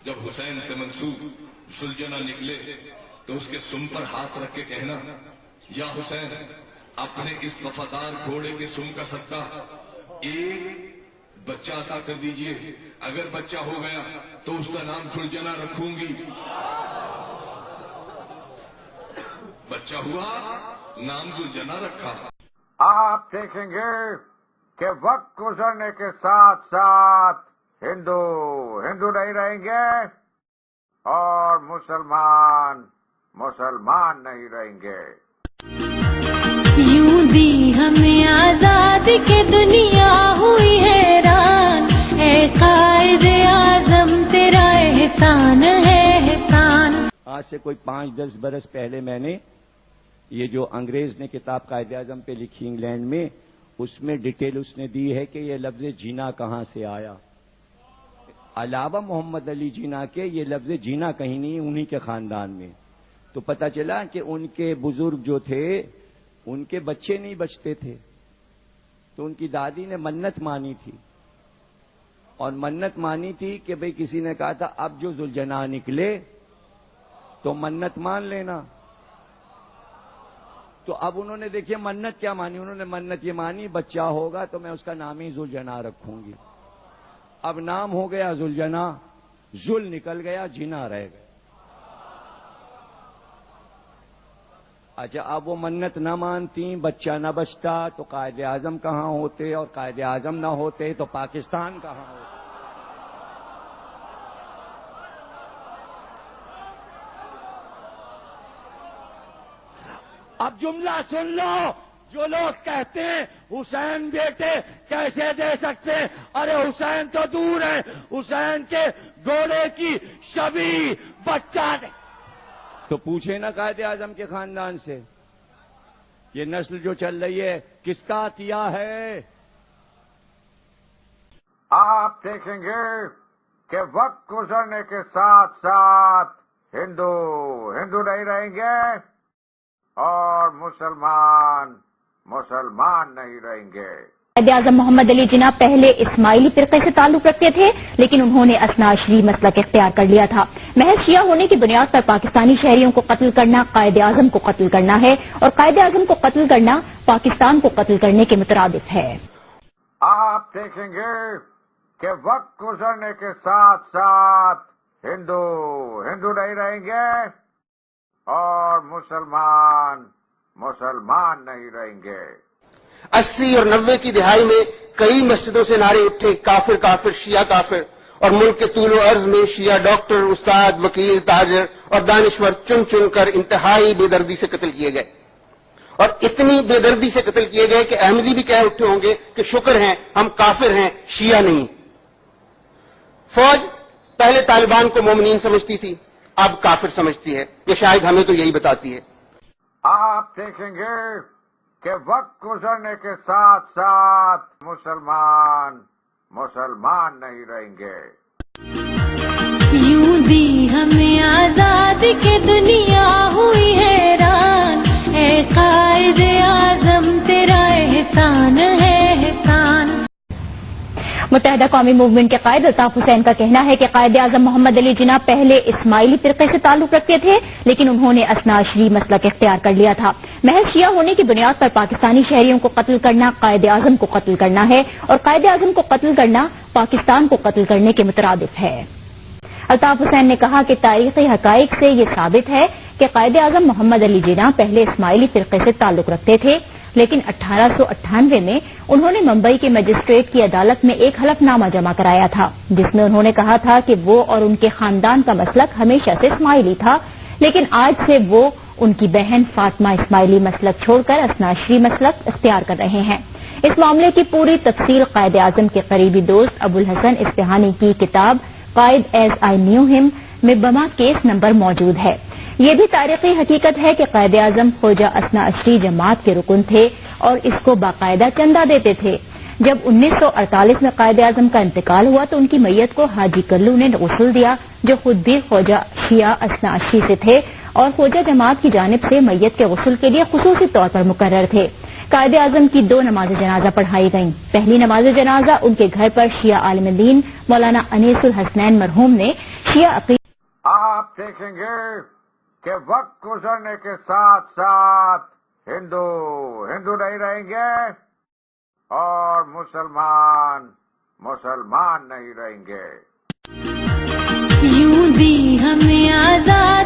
جب حسین سے منسوب ذوالجناح نکلے تو اس کے سم پر ہاتھ رکھ کے کہنا، یا حسین اپنے اس وفادار گھوڑے کے سم کا صدقہ ایک بچہ عطا کر دیجئے، اگر بچہ ہو گیا تو اس کا نام ذوالجناح رکھوں گی۔ بچہ ہوا، نام ذوالجناح رکھا۔ آپ دیکھیں گے کہ وقت گزرنے کے ساتھ ساتھ ہندو نہیں رہیں گے اور مسلمان نہیں رہیں گے۔ یوں دی ہمیں آزاد کے دنیا ہوئی حیران، اے قائد اعظم تیرا احسان ہے احسان۔ آج سے کوئی 5-10 برس پہلے میں نے یہ جو انگریز نے کتاب قائد اعظم پہ لکھی انگلینڈ میں، اس میں ڈیٹیل اس نے دی ہے کہ یہ لفظ جینا کہاں سے آیا۔ علاوہ محمد علی جناح کے یہ لفظ جینا کہیں نہیں، انہی کے خاندان میں۔ تو پتہ چلا کہ ان کے بزرگ جو تھے ان کے بچے نہیں بچتے تھے، تو ان کی دادی نے منت مانی تھی، اور منت مانی تھی کہ بھئی کسی نے کہا تھا اب جو ذوالجناح نکلے تو منت مان لینا۔ تو اب انہوں نے دیکھیے منت کیا مانی، انہوں نے منت یہ مانی بچہ ہوگا تو میں اس کا نام ہی ذوالجناح رکھوں گی۔ اب نام ہو گیا ذوالجناح، ذل نکل گیا، جناح رہ گیا۔ اچھا اب وہ منت نہ مانتی، بچہ نہ بچتا تو قائد اعظم کہاں ہوتے، اور قائد اعظم نہ ہوتے تو پاکستان کہاں ہوتا۔ اب جملہ سن لو، جو لوگ کہتے ہیں حسین بیٹے کیسے دے سکتے ہیں، ارے حسین تو دور ہے، حسین کے گھوڑے کی شبیہ بچہ دے۔ تو پوچھے نا قائد اعظم کے خاندان سے، یہ نسل جو چل رہی ہے کس کا عطیہ ہے؟ آپ دیکھیں گے کہ وقت گزرنے کے ساتھ ساتھ ہندو نہیں رہیں گے اور مسلمان نہیں رہیں گے۔ قائد اعظم محمد علی جناح پہلے اسماعیلی فرقے سے تعلق رکھتے تھے، لیکن انہوں نے اثنا عشری مسلک اختیار کر لیا تھا۔ محض شیعہ ہونے کی بنیاد پر پاکستانی شہریوں کو قتل کرنا قائد اعظم کو قتل کرنا ہے، اور قائد اعظم کو قتل کرنا پاکستان کو قتل کرنے کے مترادف ہے۔ آپ دیکھیں گے کہ وقت گزرنے کے ساتھ ساتھ ہندو نہیں رہیں گے اور مسلمان نہیں رہیں گے۔ 80 اور 90 کی دہائی میں کئی مسجدوں سے نعرے اٹھے، کافر کافر، شیعہ کافر، اور ملک کے طول و عرض میں شیعہ ڈاکٹر، استاد، وکیل، تاجر اور دانشور چن کر انتہائی بے دردی سے قتل کیے گئے، اور اتنی بے دردی سے قتل کیے گئے کہ احمدی بھی کہہ اٹھے ہوں گے کہ شکر ہیں ہم کافر ہیں، شیعہ نہیں۔ فوج پہلے طالبان کو مومنین سمجھتی تھی، اب کافر سمجھتی ہے، یہ شاید ہمیں تو یہی بتاتی ہے۔ آپ دیکھیں گے کہ وقت گزرنے کے ساتھ ساتھ مسلمان نہیں رہیں گے۔ یوں دی ہمیں آزاد کے دنیا ہوئی حیران، اے قائد اعظم تیرا احسان ہے احسان۔ متحدہ قومی موومنٹ کے قائد الطاف حسین کا کہنا ہے کہ قائد اعظم محمد علی جناح پہلے اسماعیلی فرقے سے تعلق رکھتے تھے، لیکن انہوں نے اثنا عشری مسلک اختیار کر لیا تھا۔ محض شیعہ ہونے کی بنیاد پر پاکستانی شہریوں کو قتل کرنا قائد اعظم کو قتل کرنا ہے، اور قائد اعظم کو قتل کرنا پاکستان کو قتل کرنے کے مترادف ہے۔ الطاف حسین نے کہا کہ تاریخی حقائق سے یہ ثابت ہے کہ قائد اعظم محمد علی جناح پہلے اسماعیلی فرقے سے تعلق رکھتے تھے، لیکن 1898 میں انہوں نے ممبئی کے مجسٹریٹ کی عدالت میں ایک حلف نامہ جمع کرایا تھا، جس میں انہوں نے کہا تھا کہ وہ اور ان کے خاندان کا مسلک ہمیشہ سے اسماعیلی تھا، لیکن آج سے وہ ان کی بہن فاطمہ اسماعیلی مسلک چھوڑ کر اثنا عشری مسلک اختیار کر رہے ہیں۔ اس معاملے کی پوری تفصیل قائد اعظم کے قریبی دوست ابو الحسن اصفہانی کی کتاب قائد ایز آئی نیو ہم میں بما کیس نمبر موجود ہے۔ یہ بھی تاریخی حقیقت ہے کہ قائد اعظم خواجہ اثنا عشری جماعت کے رکن تھے اور اس کو باقاعدہ چندہ دیتے تھے۔ جب 1948 میں قائد اعظم کا انتقال ہوا تو ان کی میت کو حاجی کلو نے غسل دیا، جو خود بھی خواجہ شیعہ اثنا عشری سے تھے اور خواجہ جماعت کی جانب سے میت کے غسل کے لیے خصوصی طور پر مقرر تھے۔ قائد اعظم کی 2 نماز جنازہ پڑھائی گئیں۔ پہلی نماز جنازہ ان کے گھر پر شیعہ عالم دین مولانا انیس الحسنین مرحوم نے شیعہ آپ دیکھیں گے کہ وقت گزرنے کے ساتھ ساتھ ہندو نہیں رہیں گے اور مسلمان نہیں رہیں گے۔ یوں دی ہمیں آزاد